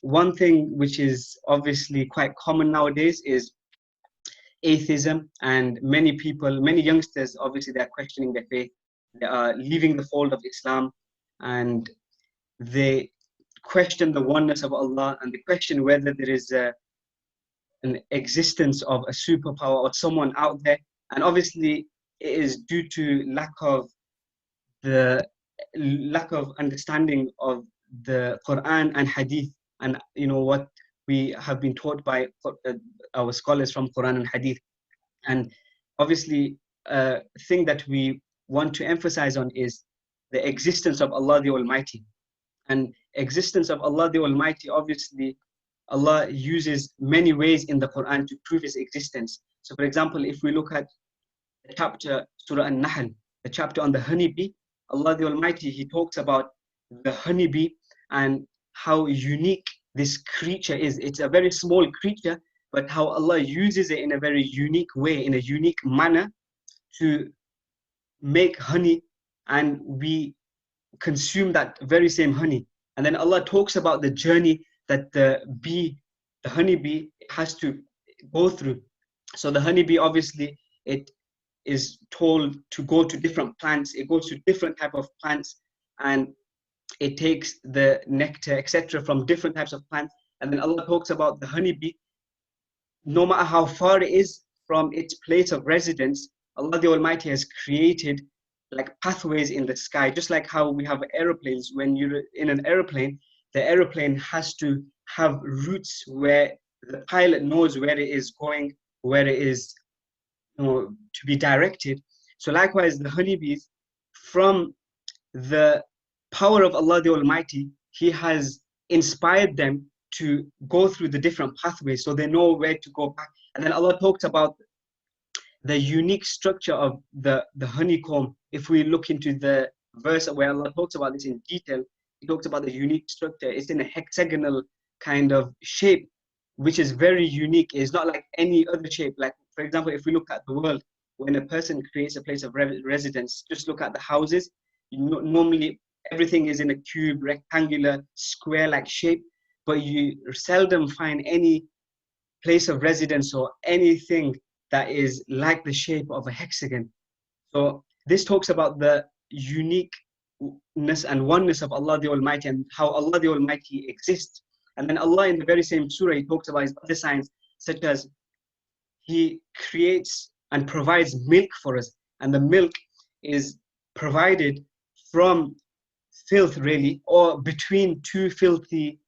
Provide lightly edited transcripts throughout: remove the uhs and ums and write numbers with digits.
one thing which is obviously quite common nowadays is atheism, and many people, many youngsters, obviously they're questioning their faith. They are leaving the fold of Islam, and they question the oneness of Allah, and they question whether there is an existence of a superpower or someone out there. And obviously it is due to the lack of understanding of the Quran and Hadith, and what we have been taught by our scholars from Quran and Hadith. And obviously a thing that we want to emphasize on is the existence of Allah the Almighty. And existence of Allah the Almighty, obviously Allah uses many ways in the Quran to prove His existence. So for example, if we look at the chapter Surah An-Nahl, the chapter on the honeybee, Allah the Almighty, He talks about the honeybee and how unique this creature is. It's a very small creature, but how Allah uses it in a very unique way, in a unique manner, to make honey, and we consume that very same honey. And then Allah talks about the journey that the honeybee has to go through. So the honeybee, obviously, it is told to go to different plants. It goes to different type of plants, and it takes the nectar, etc., from different types of plants. And then Allah talks about the honeybee. No matter how far it is from its place of residence, Allah the Almighty has created like pathways in the sky, just like how we have aeroplanes. When you're in an aeroplane, the aeroplane has to have routes where the pilot knows where it is going, where it is to be directed. So likewise, the honeybees, from the power of Allah the Almighty, He has inspired them to go through the different pathways, so they know where to go back. And then Allah talks about the unique structure of the honeycomb. If we look into the verse where Allah talks about this in detail, He talks about the unique structure. It's in a hexagonal kind of shape, which is very unique. It's not like any other shape. Like, for example, if we look at the world, when a person creates a place of residence, just look at the houses. Normally, everything is in a cube, rectangular, square-like shape, but you seldom find any place of residence or anything that is like the shape of a hexagon. So this talks about the uniqueness and oneness of Allah the Almighty, and how Allah the Almighty exists. And then Allah, in the very same surah, He talks about His other signs, such as He creates and provides milk for us, and the milk is provided from filth, really, or between two filthy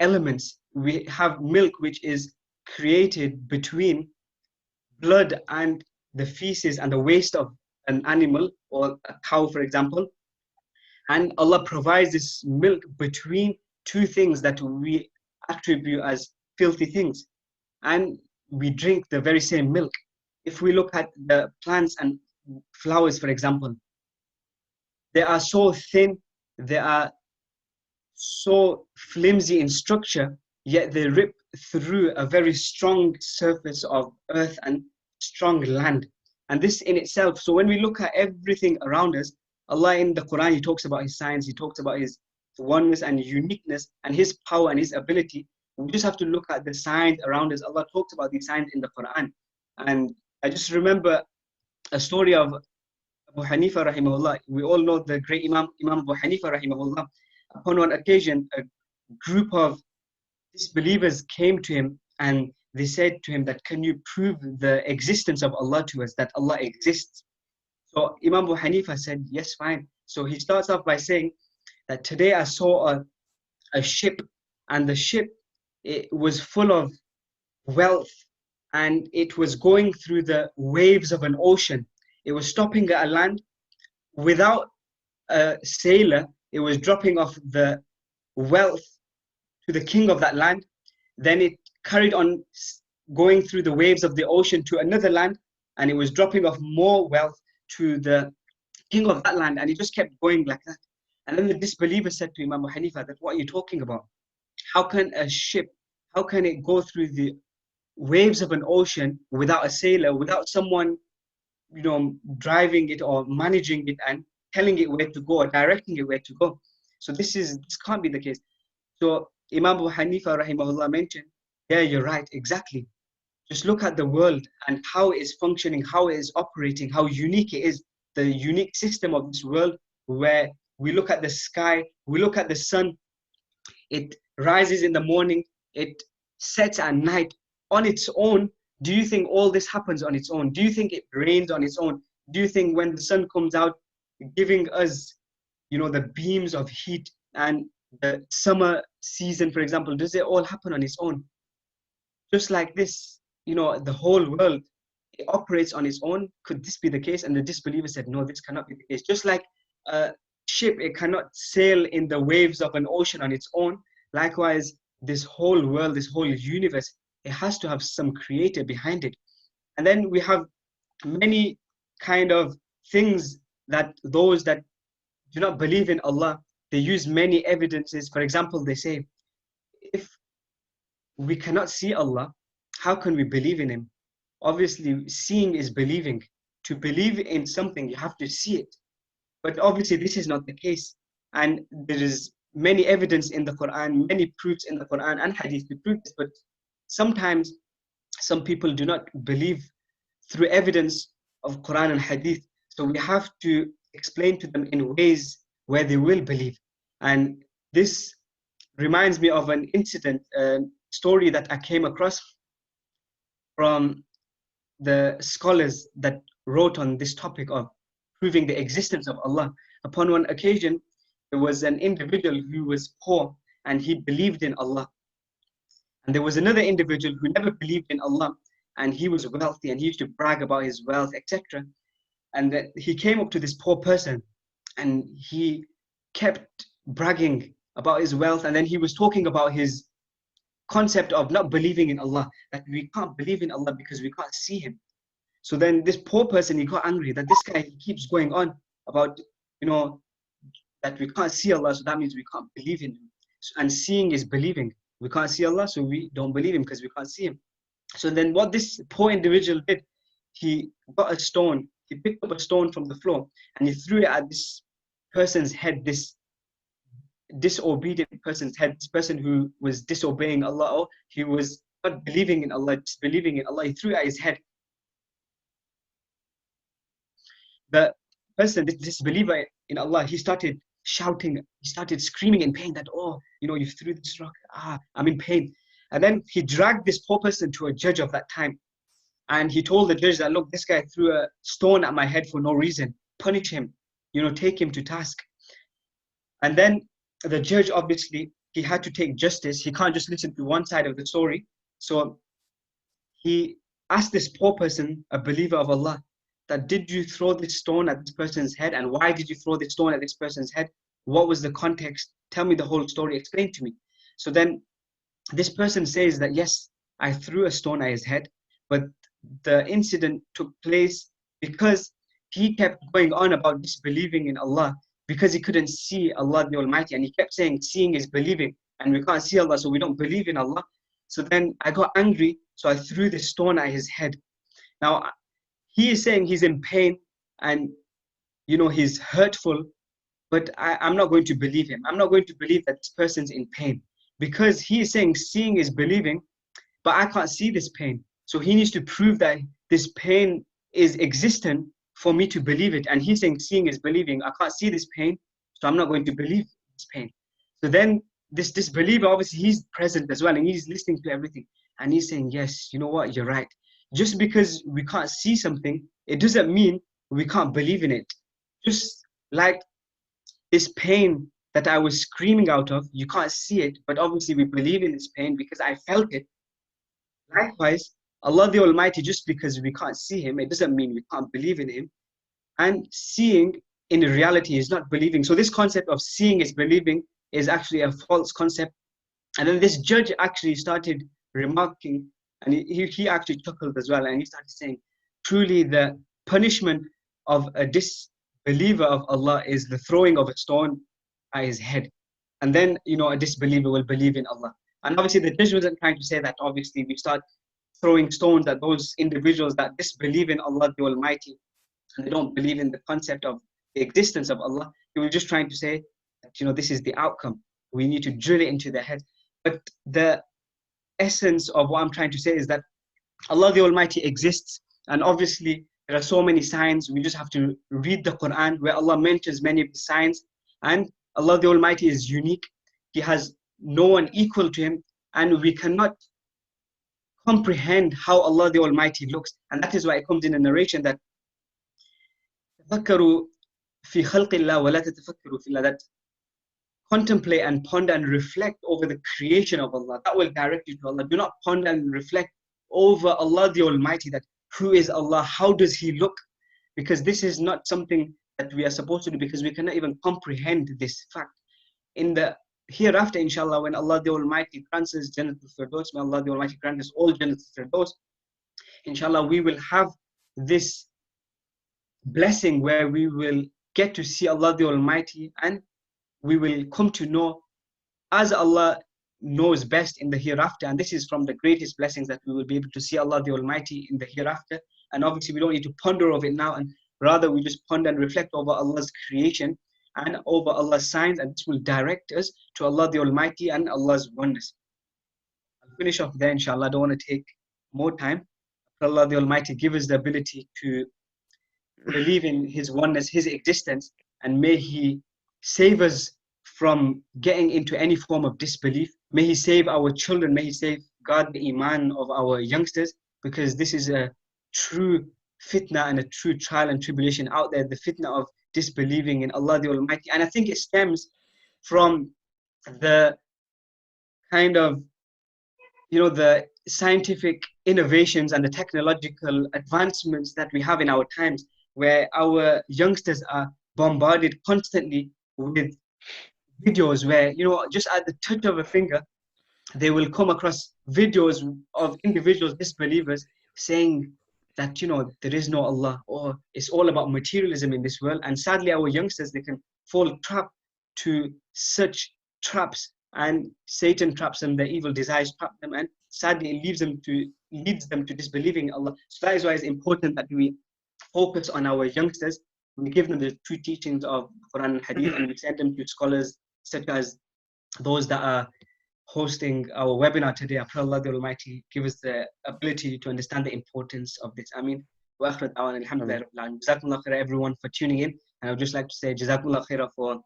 elements. We have milk which is created between blood and the feces and the waste of an animal, or a cow, for example. And Allah provides this milk between two things that we attribute as filthy things, and we drink the very same milk. If we look at the plants and flowers, for example, they are so thin, they are so flimsy in structure, yet they rip through a very strong surface of earth and strong land. And this in itself, so when we look at everything around us, Allah in the Quran, He talks about His signs, He talks about His oneness and uniqueness and His power and His ability. We just have to look at the signs around us. Allah talks about these signs in the Quran. And I just remember a story of Abu Hanifa rahimahullah. We all know the great Imam Abu Hanifa rahimahullah. Upon one occasion, a group of disbelievers came to him and they said to him that, can you prove the existence of Allah to us, that Allah exists? So Imam Abu Hanifa said, yes, fine. So he starts off by saying that today I saw a ship, and the ship, it was full of wealth, and it was going through the waves of an ocean. It was stopping at a land without a sailor. It was dropping off the wealth to the king of that land. Then it carried on going through the waves of the ocean to another land, and it was dropping off more wealth to the king of that land, and it just kept going like that. And then the disbeliever said to Imam Abu Hanifa that, what are you talking about? How can a ship, how can it go through the waves of an ocean without a sailor, without someone driving it or managing it and telling it where to go or directing it where to go? So this can't be the case. So Imam Abu Hanifa rahimahullah mentioned, yeah, you're right, exactly. Just look at the world and how it is functioning, how it is operating, how unique it is, the unique system of this world, where we look at the sky, we look at the sun, it rises in the morning, it sets at night on its own. Do you think all this happens on its own? Do you think it rains on its own? Do you think when the sun comes out, giving us, the beams of heat, and the summer season, for example, does it all happen on its own? Just like this, the whole world, it operates on its own. Could this be the case? And the disbeliever said, no, this cannot be the case. Just like a ship, it cannot sail in the waves of an ocean on its own. Likewise, this whole world, this whole universe, it has to have some creator behind it. And then we have many kind of things that those that do not believe in Allah, they use many evidences. For example, they say, if we cannot see Allah, how can we believe in Him? Obviously, seeing is believing. To believe in something, you have to see it. But obviously, this is not the case. And there is many evidence in the Quran, many proofs in the Quran and Hadith to prove this. But sometimes, some people do not believe through evidence of Quran and Hadith. So we have to explain to them in ways where they will believe. And this reminds me of an incident, story that I came across from the scholars that wrote on this topic of proving the existence of Allah. Upon one occasion, there was an individual who was poor and he believed in Allah. And there was another individual who never believed in Allah and he was wealthy and he used to brag about his wealth, etc. And that he came up to this poor person and he kept bragging about his wealth, and then he was talking about his concept of not believing in Allah, that we can't believe in Allah because we can't see Him. So then this poor person, he got angry that this guy keeps going on about, that we can't see Allah, so that means we can't believe in Him. And seeing is believing. We can't see Allah, so we don't believe Him because we can't see Him. So then what this poor individual did, he got a stone, he picked up a stone from the floor and he threw it at this person's head, this disobedient person's head, this person who was disobeying Allah, or he was not believing in Allah, disbelieving in Allah. He threw it at his head. The person, this disbeliever in Allah, he started shouting, he started screaming in pain that, oh, you threw this rock, I'm in pain. And then he dragged this poor person to a judge of that time. And he told the judge that, look, this guy threw a stone at my head for no reason. Punish him, take him to task. And then the judge, obviously, he had to take justice. He can't just listen to one side of the story. So he asked this poor person, a believer of Allah, that did you throw this stone at this person's head? And why did you throw this stone at this person's head? What was the context? Tell me the whole story, explain to me. So then this person says that, yes, I threw a stone at his head, but the incident took place because he kept going on about disbelieving in Allah, because he couldn't see Allah the Almighty, and he kept saying seeing is believing, and we can't see Allah, so we don't believe in Allah. So then I got angry, so I threw the stone at his head. Now he is saying he's in pain and he's hurtful, but I'm not going to believe him. I'm not going to believe that this person's in pain, because he is saying seeing is believing, but I can't see this pain. So he needs to prove that this pain is existent for me to believe it. And he's saying seeing is believing. I can't see this pain, so I'm not going to believe this pain. So then this disbeliever, obviously he's present as well, and he's listening to everything. And he's saying, yes, you know what, you're right. Just because we can't see something, it doesn't mean we can't believe in it. Just like this pain that I was screaming out of, you can't see it, but obviously we believe in this pain because I felt it. Likewise, Allah the Almighty, just because we can't see Him, it doesn't mean we can't believe in Him. And seeing in reality is not believing. So this concept of seeing is believing is actually a false concept. And then this judge actually started remarking, and he actually chuckled as well, and he started saying, truly the punishment of a disbeliever of Allah is the throwing of a stone at his head. And then, a disbeliever will believe in Allah. And obviously the judge wasn't trying to say that obviously we start throwing stones at those individuals that disbelieve in Allah the Almighty and they don't believe in the concept of the existence of Allah. He was just trying to say that, this is the outcome. We need to drill it into their head. But the essence of what I'm trying to say is that Allah the Almighty exists, and obviously there are so many signs. We just have to read the Quran where Allah mentions many of the signs, and Allah the Almighty is unique. He has no one equal to him, and we cannot comprehend how Allah the Almighty looks. And that is why it comes in a narration that تفكروا في خلق الله ولا تتفكروا في الله, that contemplate and ponder and reflect over the creation of Allah. That will direct you to Allah. Do not ponder and reflect over Allah the Almighty, that who is Allah, how does He look? Because this is not something that we are supposed to do, because we cannot even comprehend this fact. In the hereafter, inshallah, when Allah the Almighty grants us Jannatul Firdaus, may Allah the Almighty grant us all Jannatul Firdaus, inshallah, we will have this blessing where we will get to see Allah the Almighty, and we will come to know as Allah knows best in the hereafter. And this is from the greatest blessings, that we will be able to see Allah the Almighty in the hereafter. And obviously we don't need to ponder over it now, and rather we just ponder and reflect over Allah's creation and over Allah's signs, and this will direct us to Allah the Almighty and Allah's oneness. I'll finish off there, inshallah. I don't want to take more time. Allah the Almighty give us the ability to believe in His oneness, His existence, and may He save us from getting into any form of disbelief. May He save our children, may He safeguard the iman of our youngsters, because this is a true fitna and a true trial and tribulation out there, the fitna of disbelieving in Allah the Almighty. And I think it stems from the kind of, the scientific innovations and the technological advancements that we have in our times, where our youngsters are bombarded constantly with videos where, just at the touch of a finger, they will come across videos of individuals, disbelievers, saying that, there is no Allah, or it's all about materialism in this world. And sadly, our youngsters, they can fall trap to such traps, and Satan traps them, the evil desires trap them, and sadly it leads them to disbelieving Allah. So that is why it's important that we focus on our youngsters. We give them the true teachings of Quran and Hadith, and we send them to scholars such as those that are hosting our webinar today. I pray Allah the Almighty give us the ability to understand the importance of this. Ameen. Wa akhirat da'wana alhamdulillah rabbil alamin. Jazakumullah khair everyone for tuning in. And I would just like to say Jazakumullah khair for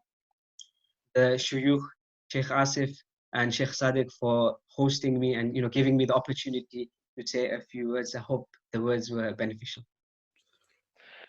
the shuyukh, Sheikh Asif and Sheikh Sadiq, for hosting me and giving me the opportunity to say a few words. I hope the words were beneficial.